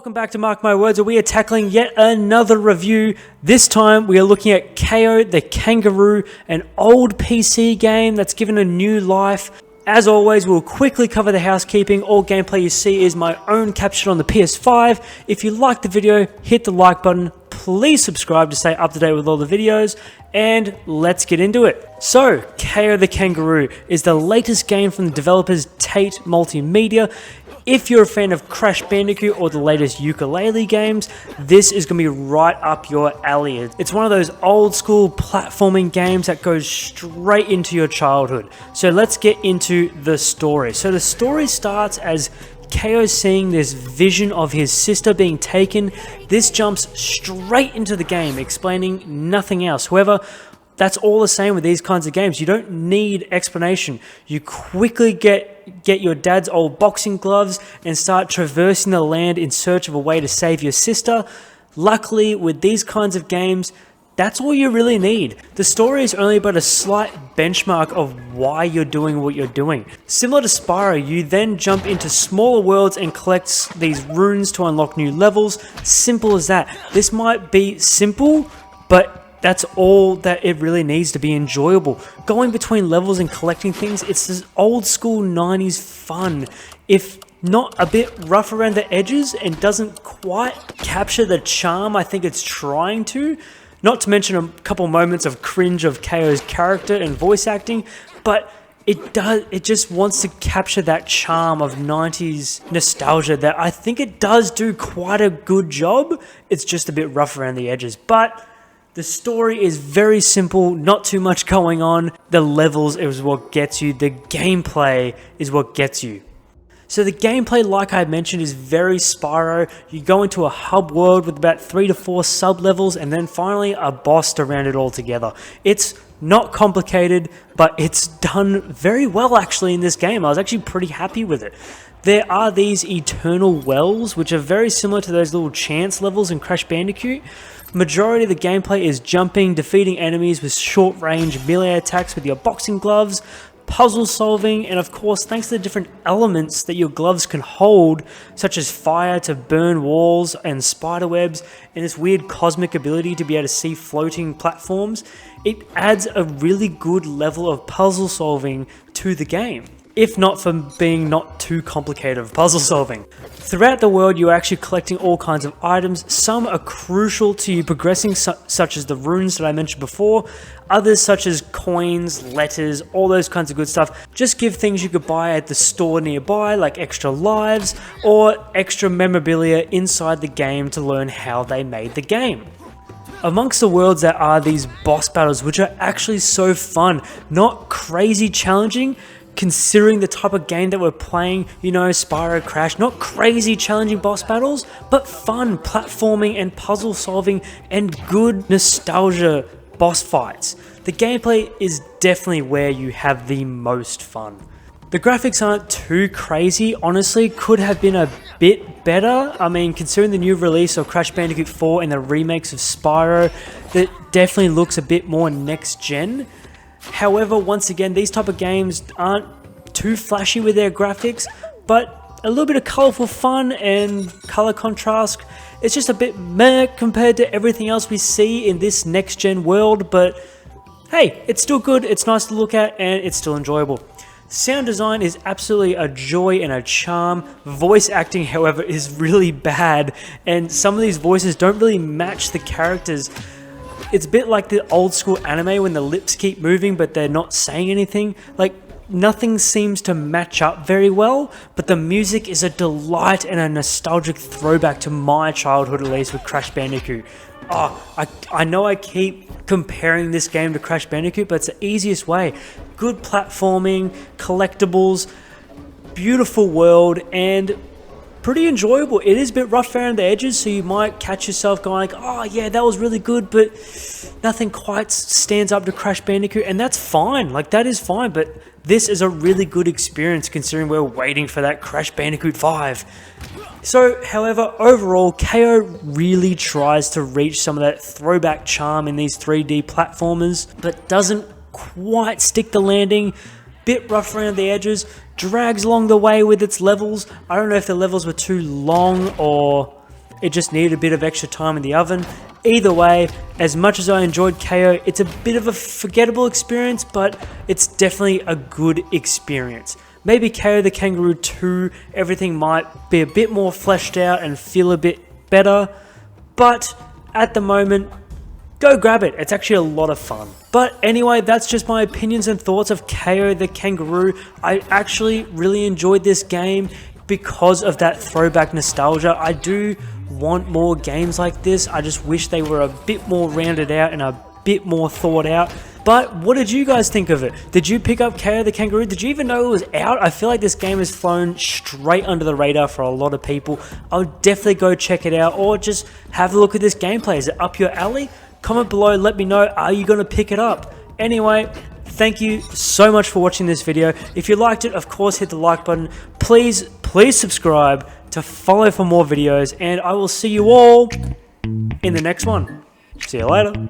Welcome back to Mark My Words, where we are tackling yet another review. This time we are looking at KAO the Kangaroo, an old PC game that's given a new life. As always, we'll quickly cover the housekeeping. All gameplay you see is my own captured on the PS5. If you liked the video, hit the like button. Please subscribe to stay up to date with all the videos, and let's get into it. So, KAO the Kangaroo is the latest game from the developers Tate Multimedia. If you're a fan of Crash Bandicoot or the latest ukulele games, this is going to be right up your alley. It's one of those old school platforming games that goes straight into your childhood. So let's get into the story. So the story starts as KAO seeing this vision of his sister being taken. This jumps straight into the game, explaining nothing else. However, that's all the same with these kinds of games. You don't need explanation. You quickly get your dad's old boxing gloves and start traversing the land in search of a way to save your sister. Luckily, with these kinds of games, that's all you really need. The story is only but a slight benchmark of why you're doing what you're doing. Similar to Spyro, you then jump into smaller worlds and collect these runes to unlock new levels. Simple as that. This might be simple, but that's all that it really needs to be enjoyable. Going between levels and collecting things, it's this old school 90s fun. If not a bit rough around the edges and doesn't quite capture the charm I think it's trying to. Not to mention a couple moments of cringe of KAO's character and voice acting, but it just wants to capture that charm of 90s nostalgia that I think it does do quite a good job. It's just a bit rough around the edges, but the story is very simple, not too much going on. The levels is what gets you. The gameplay is what gets you. So the gameplay, like I mentioned, is very Spyro. You go into a hub world with about 3 to 4 sub-levels and then finally a boss to round it all together. It's not complicated, but it's done very well actually in this game. I was actually pretty happy with it. There are these eternal wells, which are very similar to those little chance levels in Crash Bandicoot. Majority of the gameplay is jumping, defeating enemies with short-range melee attacks with your boxing gloves, puzzle solving, and of course, thanks to the different elements that your gloves can hold, such as fire to burn walls and spider webs, and this weird cosmic ability to be able to see floating platforms, it adds a really good level of puzzle solving to the game, if not for being not too complicated of puzzle solving. Throughout the world, you're actually collecting all kinds of items. Some are crucial to you progressing, such as the runes that I mentioned before. Others, such as coins, letters, all those kinds of good stuff, just give things you could buy at the store nearby, like extra lives or extra memorabilia inside the game to learn how they made the game. Amongst the worlds there are these boss battles, which are actually so fun, not crazy challenging, considering the type of game that we're playing, you know, Spyro, Crash, not crazy challenging boss battles, but fun platforming and puzzle solving and good nostalgia boss fights. The gameplay is definitely where you have the most fun. The graphics aren't too crazy, honestly, could have been a bit better. I mean, considering the new release of Crash Bandicoot 4 and the remakes of Spyro, that definitely looks a bit more next gen. However, once again, these type of games aren't too flashy with their graphics, but a little bit of colorful fun and color contrast. It's just a bit meh compared to everything else we see in this next-gen world, but hey, it's still good, it's nice to look at, and it's still enjoyable. Sound design is absolutely a joy and a charm. Voice acting, however, is really bad, and some of these voices don't really match the characters. It's a bit like the old school anime when the lips keep moving but they're not saying anything. Like, nothing seems to match up very well, but the music is a delight and a nostalgic throwback to my childhood, at least with Crash Bandicoot. I know I keep comparing this game to Crash Bandicoot, but it's the easiest way. Good platforming, collectibles, beautiful world, and pretty enjoyable. It is a bit rough around the edges, so you might catch yourself going like, oh yeah, that was really good, but nothing quite stands up to Crash Bandicoot, and that's fine. Like, that is fine, but this is a really good experience considering we're waiting for that Crash Bandicoot 5. So, however, overall, KAO really tries to reach some of that throwback charm in these 3D platformers, but doesn't quite stick the landing. Bit rough around the edges, drags along the way with its levels. I don't know if the levels were too long or it just needed a bit of extra time in the oven. Either way, as much as I enjoyed KAO, it's a bit of a forgettable experience, but it's definitely a good experience. Maybe KAO the Kangaroo 2, everything might be a bit more fleshed out and feel a bit better, but at the moment, go grab it. It's actually a lot of fun. But anyway, that's just my opinions and thoughts of KAO the Kangaroo. I actually really enjoyed this game because of that throwback nostalgia. I do want more games like this. I just wish they were a bit more rounded out and a bit more thought out. But what did you guys think of it? Did you pick up KAO the Kangaroo? Did you even know it was out? I feel like this game has flown straight under the radar for a lot of people. I'll definitely go check it out, or just have a look at this gameplay. Is it up your alley? Comment below, let me know, are you going to pick it up? Anyway, thank you so much for watching this video. If you liked it, of course, hit the like button. Please subscribe to follow for more videos, and I will see you all in the next one. See you later.